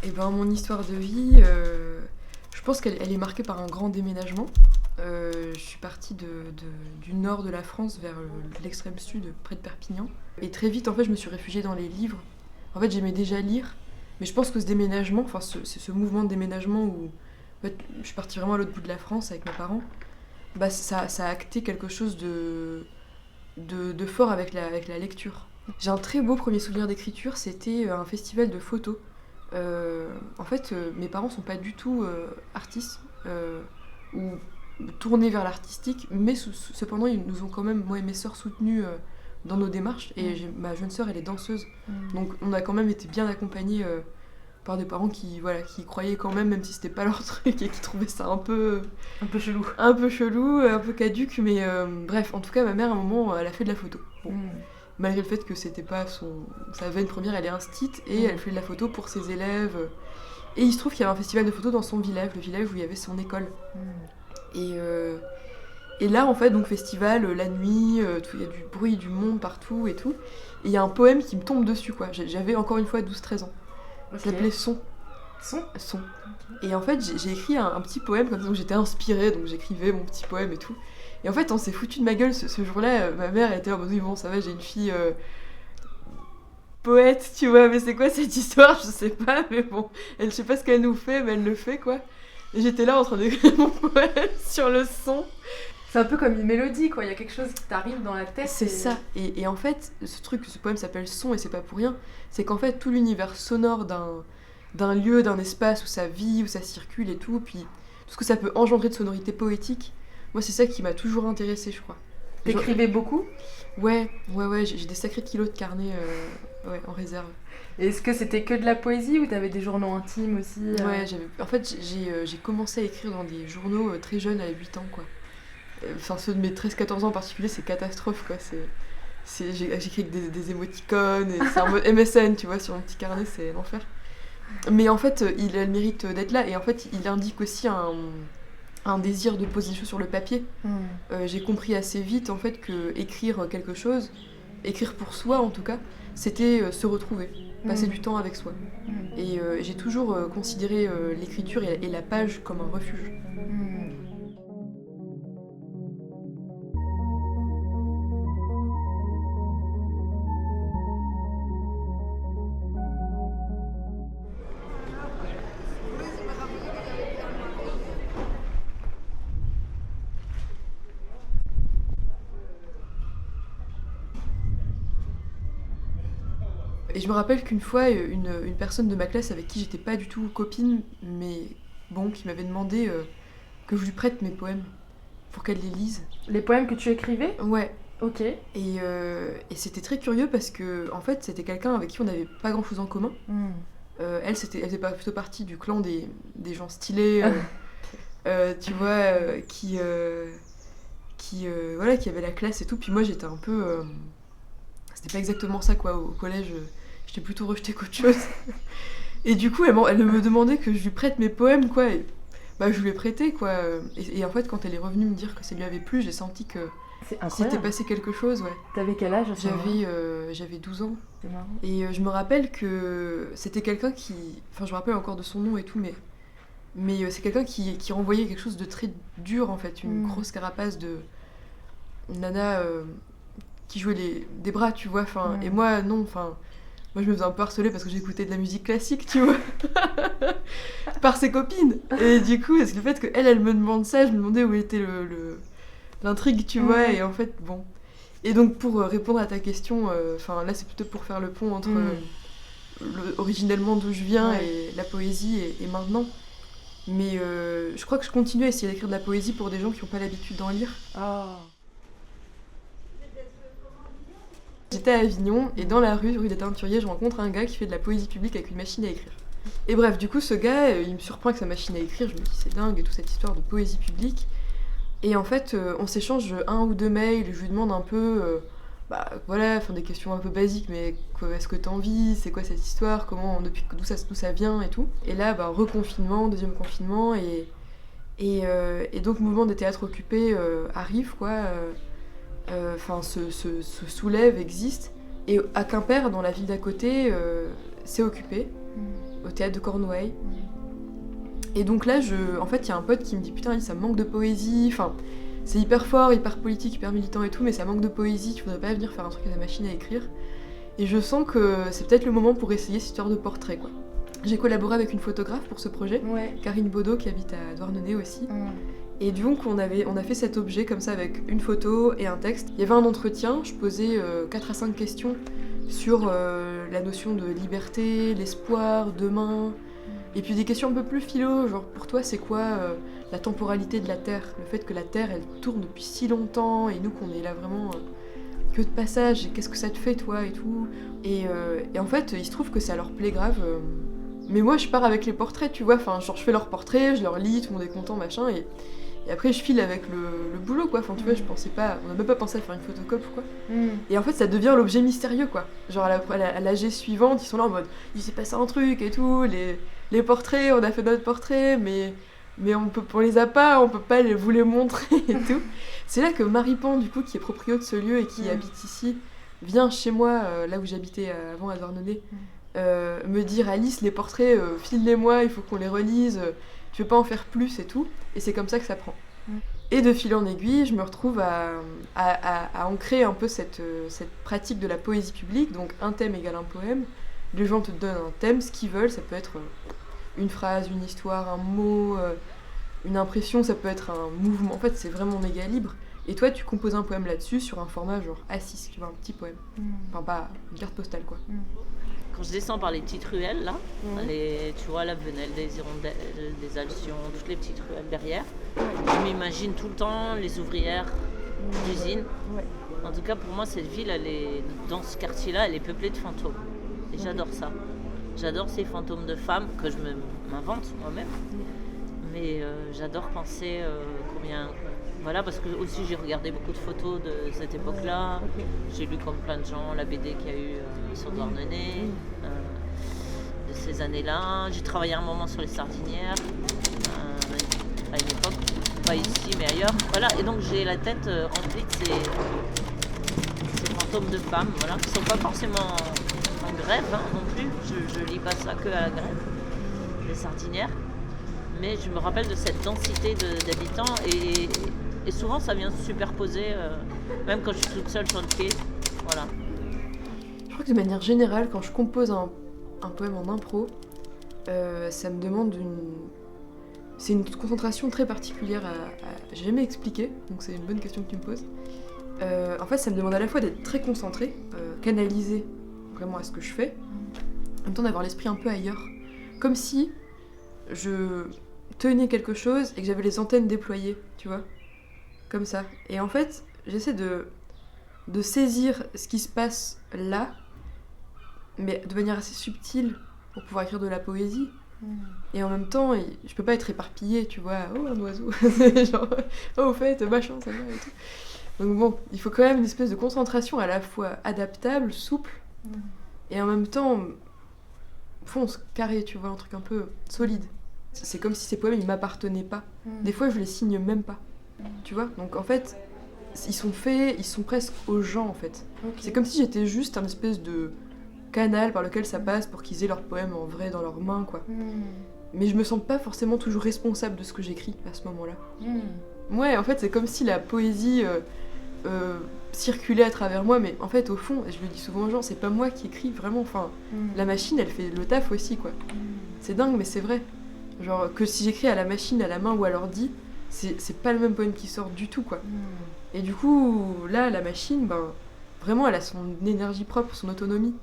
Et ben mon histoire de vie, je pense qu'elle est marquée par un grand déménagement. Je suis partie du nord de la France vers l'extrême sud, près de Perpignan. Et très vite, en fait, je me suis réfugiée dans les livres. En fait, j'aimais déjà lire, mais je pense que ce déménagement, enfin ce mouvement de déménagement où en fait, je suis partie vraiment à l'autre bout de la France avec mes parents, bah, ça a acté quelque chose de fort avec la lecture. J'ai un très beau premier souvenir d'écriture, c'était un festival de photos. En fait, mes parents sont pas du tout artistes ou tournés vers l'artistique, mais cependant ils nous ont quand même, moi et mes sœurs, soutenus dans nos démarches. Et ma jeune sœur, elle est danseuse, donc on a quand même été bien accompagnés par des parents qui y croyaient quand même si c'était pas leur truc et qui trouvaient ça un peu chelou, un peu caduque, mais bref, en tout cas ma mère à un moment elle a fait de la photo. Bon. Malgré le fait que c'était pas sa veine première, elle est instite et elle fait de la photo pour ses élèves. Et il se trouve qu'il y avait un festival de photos dans son village, le village où il y avait son école. Et là, en fait, donc festival, la nuit, il y a du bruit, du monde partout et tout. Et il y a un poème qui me tombe dessus, quoi. J'avais encore une fois 12-13 ans. Ça s'appelait Son. Son. Et en fait, j'ai écrit un petit poème, comme ça, donc j'étais inspirée, donc j'écrivais mon petit poème et tout. Et en fait, on s'est foutu de ma gueule ce jour-là. Ma mère elle était en mode oui, bon, ça va, j'ai une fille poète, tu vois, mais c'est quoi cette histoire? Je sais pas, mais bon, je sais pas ce qu'elle nous fait, mais elle le fait, quoi. Et j'étais là en train d'écrire mon poème sur le son. C'est un peu comme une mélodie, quoi. Il y a quelque chose qui t'arrive dans la tête. C'est ça. Et en fait, ce poème s'appelle Son, et c'est pas pour rien. C'est qu'en fait, tout l'univers sonore d'un lieu, d'un espace où ça vit, où ça circule et tout, puis tout ce que ça peut engendrer de sonorités poétiques, moi c'est ça qui m'a toujours intéressée, je crois. T'écrivais beaucoup ? Ouais, j'ai des sacrés kilos de carnet en réserve. Et est-ce que c'était que de la poésie ou t'avais des journaux intimes aussi Ouais, en fait j'ai commencé à écrire dans des journaux très jeunes, à 8 ans, quoi. Enfin ceux de mes 13-14 ans en particulier, c'est catastrophe, quoi. J'écris avec des émoticônes, et c'est en mode MSN, tu vois, sur mon petit carnet, c'est l'enfer. Mais en fait, il a le mérite d'être là, et en fait, il indique aussi un désir de poser des choses sur le papier. J'ai compris assez vite, en fait, que écrire quelque chose, écrire pour soi en tout cas, c'était se retrouver, passer du temps avec soi. Et j'ai toujours considéré l'écriture et la page comme un refuge. Et je me rappelle qu'une fois, une personne de ma classe avec qui j'étais pas du tout copine, mais bon, qui m'avait demandé que je lui prête mes poèmes pour qu'elle les lise. Les poèmes que tu écrivais ? Ouais. Ok. Et c'était très curieux parce que, en fait, c'était quelqu'un avec qui on n'avait pas grand chose en commun. Elle faisait plutôt partie du clan des gens stylés, tu vois, qui avaient la classe et tout. Puis moi, j'étais un peu. C'était pas exactement ça, quoi. Au collège, j'étais plutôt rejetée qu'autre chose. Et du coup, elle me demandait que je lui prête mes poèmes, quoi. Et bah, je lui ai prêté, quoi. Et en fait, quand elle est revenue me dire que ça lui avait plu, j'ai senti que s'était passé quelque chose, ouais. T'avais quel âge ? J'avais 12 ans. C'est marrant. Et je me rappelle que c'était quelqu'un qui... Enfin, je me rappelle encore de son nom et tout, mais c'est quelqu'un qui renvoyait quelque chose de très dur, en fait. Une grosse carapace de... Une nana qui jouait des bras, tu vois. Enfin, et moi, non, enfin... Moi, je me faisais un peu harceler parce que j'écoutais de la musique classique, tu vois. Par ses copines. Et du coup, est-ce que le fait qu'elle me demande ça, je me demandais où était l'intrigue, tu vois. Et en fait, bon... Et donc, pour répondre à ta question, là, c'est plutôt pour faire le pont entre originellement d'où je viens et la poésie et maintenant. Mais je crois que je continue à essayer d'écrire de la poésie pour des gens qui n'ont pas l'habitude d'en lire. Oh. J'étais à Avignon et dans la rue des Teinturiers, je rencontre un gars qui fait de la poésie publique avec une machine à écrire. Et bref, du coup, ce gars, il me surprend avec sa machine à écrire. Je me dis, c'est dingue, et toute cette histoire de poésie publique. Et en fait, on s'échange 1 ou 2 mails, je lui demande un peu, des questions un peu basiques, mais est-ce que t'en vis, c'est quoi cette histoire, d'où ça vient et tout. Et là, reconfinement, deuxième confinement, et donc mouvement des théâtres occupés arrive, quoi, se soulève, existe. Et à Quimper, dans la ville d'à côté, c'est occupé. au théâtre de Cornouailles. Et donc là, en fait, il y a un pote qui me dit putain, ça me manque de poésie. Enfin, c'est hyper fort, hyper politique, hyper militant et tout, mais ça manque de poésie. Tu voudrais pas venir faire un truc à la machine à écrire. Et je sens que c'est peut-être le moment pour essayer cette histoire de portrait, quoi. J'ai collaboré avec une photographe pour ce projet, Karine Baudot, qui habite à Douarnenez aussi. Et donc on a fait cet objet comme ça avec une photo et un texte. Il y avait un entretien, je posais 4 à 5 questions sur la notion de liberté, l'espoir, demain, et puis des questions un peu plus philo, genre pour toi c'est quoi la temporalité de la Terre, le fait que la Terre elle tourne depuis si longtemps et nous qu'on est là vraiment que de passage, et qu'est-ce que ça te fait toi et tout. Et en fait il se trouve que ça leur plaît grave. Mais moi je pars avec les portraits, tu vois, enfin genre je fais leurs portraits, je leur lis, tout le monde est content, machin, et après je file avec le boulot, quoi, enfin tu vois, je pensais pas, on n'a même pas pensé à faire une photocop ou quoi. Et en fait ça devient l'objet mystérieux, quoi. Genre à l'AG suivante, ils sont là en mode, il s'est passé un truc et tout, les portraits, on a fait notre portrait, mais on les a pas, on peut pas vous les montrer et tout. C'est là que Marie Pan, du coup, qui est proprio de ce lieu et qui habite ici, vient chez moi, là où j'habitais avant à Douarnenez, me dire Alice, les portraits, file-les-moi, il faut qu'on les relise, tu veux pas en faire plus et tout. Et c'est comme ça que ça prend. Et de fil en aiguille, je me retrouve à ancrer un peu cette pratique de la poésie publique, donc un thème égale un poème. Les gens te donnent un thème, ce qu'ils veulent, ça peut être une phrase, une histoire, un mot, une impression, ça peut être un mouvement. En fait, c'est vraiment méga libre. Et toi, tu composes un poème là-dessus sur un format genre A6, tu vois, un petit poème. Enfin, pas une carte postale, quoi. Quand je descends par les petites ruelles, là, tu vois, la Venelle, des Hirondelles, des Alcyons, toutes les petites ruelles derrière, je m'imagine tout le temps les ouvrières d'usine. En tout cas, pour moi, cette ville, dans ce quartier-là, elle est peuplée de fantômes. Et j'adore ça. J'adore ces fantômes de femmes que je m'invente moi-même. Mais j'adore penser combien... Voilà, parce que aussi j'ai regardé beaucoup de photos de cette époque-là. J'ai lu comme plein de gens la BD qu'il y a eu sur Douarnenez, de ces années-là. J'ai travaillé un moment sur les sardinières, à une époque, pas ici mais ailleurs. Voilà, et donc j'ai la tête remplie de ces fantômes de femmes, voilà, qui ne sont pas forcément en grève non plus. Je lis pas ça que à la grève, les sardinières. Mais je me rappelle de cette densité d'habitants et souvent ça vient se superposer, même quand je suis toute seule sur le quai. Voilà. Je crois que de manière générale, quand je compose un poème en impro, ça me demande c'est une concentration très particulière j'ai jamais expliqué, donc c'est une bonne question que tu me poses. En fait, ça me demande à la fois d'être très concentré, canalisé vraiment à ce que je fais, en même temps d'avoir l'esprit un peu ailleurs. Comme si je tenais quelque chose et que j'avais les antennes déployées, tu vois, comme ça. Et en fait, j'essaie de saisir ce qui se passe là, mais de manière assez subtile pour pouvoir écrire de la poésie. Et en même temps, je peux pas être éparpillée, tu vois, oh un oiseau, genre, oh au fait, machin, ça va et tout. Donc bon, il faut quand même une espèce de concentration à la fois adaptable, souple, et en même temps, fonce, carré, tu vois, un truc un peu solide. C'est comme si ces poèmes, ils m'appartenaient pas. Des fois, je les signe même pas, tu vois. Donc en fait, ils sont faits, ils sont presque aux gens, en fait. C'est comme si j'étais juste un espèce de canal par lequel ça passe pour qu'ils aient leurs poèmes en vrai dans leurs mains, quoi. Mais je me sens pas forcément toujours responsable de ce que j'écris à ce moment-là. Ouais, en fait, c'est comme si la poésie circulait à travers moi, mais en fait, au fond, et je le dis souvent aux gens, c'est pas moi qui écris, vraiment, enfin, la machine, elle fait le taf aussi, quoi. C'est dingue, mais c'est vrai. Genre, que si j'écris à la machine, à la main ou à l'ordi, c'est pas le même poème qui sort du tout, quoi. Et du coup, là, la machine, ben, vraiment, elle a son énergie propre, son autonomie.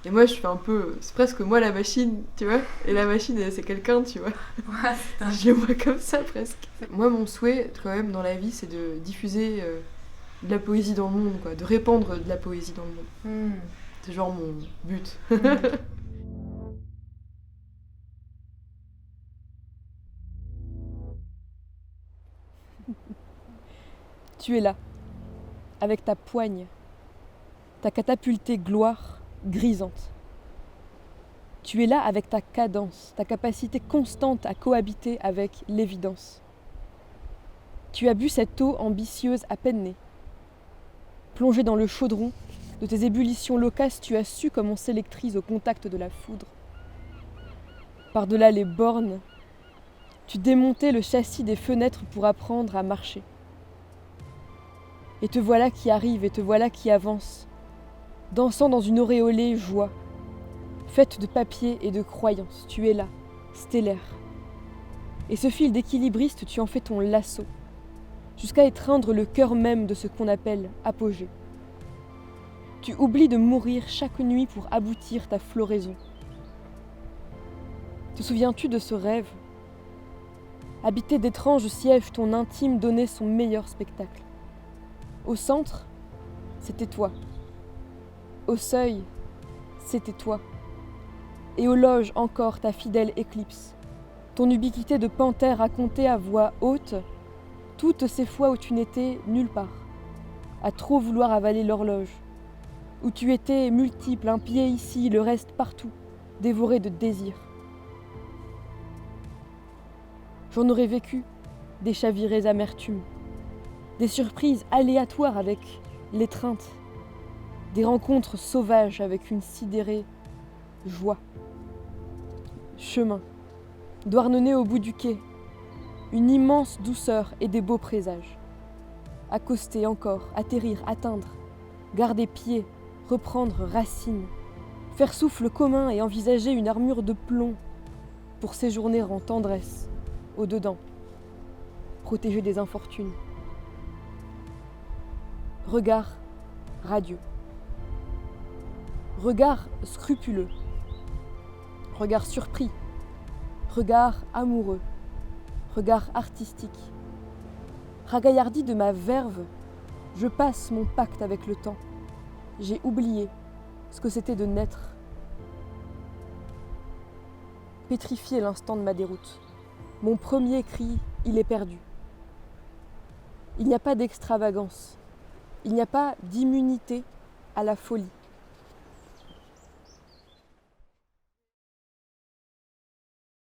Et moi, je fais un peu... C'est presque moi, la machine, tu vois. Et la machine, c'est quelqu'un, tu vois. Ouais, c'est Je le vois comme ça, presque. Moi, mon souhait, quand même, dans la vie, c'est de diffuser de la poésie dans le monde, quoi. De répandre de la poésie dans le monde. C'est genre mon but. Tu es là, avec ta poigne, ta catapultée gloire grisante. Tu es là avec ta cadence, ta capacité constante à cohabiter avec l'évidence. Tu as bu cette eau ambitieuse à peine née. Plongée dans le chaudron de tes ébullitions loquaces, tu as su comme on s'électrise au contact de la foudre. par-delà les bornes, tu démontais le châssis des fenêtres pour apprendre à marcher. Et te voilà qui arrive et te voilà qui avance, dansant dans une auréolée joie, faite de papier et de croyances. Tu es là, stellaire. Et ce fil d'équilibriste, tu en fais ton lasso, jusqu'à étreindre le cœur même de ce qu'on appelle apogée. Tu oublies de mourir chaque nuit pour aboutir ta floraison. Te souviens-tu de ce rêve ? Habité d'étranges sièges, ton intime donnait son meilleur spectacle. Au centre, c'était toi. Au seuil, c'était toi. Et aux loges encore ta fidèle éclipse. Ton ubiquité de panthère racontait à voix haute toutes ces fois où tu n'étais nulle part, à trop vouloir avaler l'horloge, où tu étais multiple, un pied ici, le reste partout, dévoré de désirs. J'en aurais vécu des chavirées amertumes, des surprises aléatoires avec l'étreinte, des rencontres sauvages avec une sidérée joie. Chemin, douarnenné au bout du quai, une immense douceur et des beaux présages. Accoster encore, atterrir, atteindre, garder pied, reprendre racine, faire souffle commun et envisager une armure de plomb pour séjourner en tendresse, au-dedans, protéger des infortunes. Regard radieux. Regard scrupuleux. Regard surpris. Regard amoureux. Regard artistique. Ragaillardi de ma verve, je passe mon pacte avec le temps. J'ai oublié ce que c'était de naître. Pétrifié l'instant de ma déroute. Mon premier cri, il est perdu. Il n'y a pas d'extravagance. Il n'y a pas d'immunité à la folie.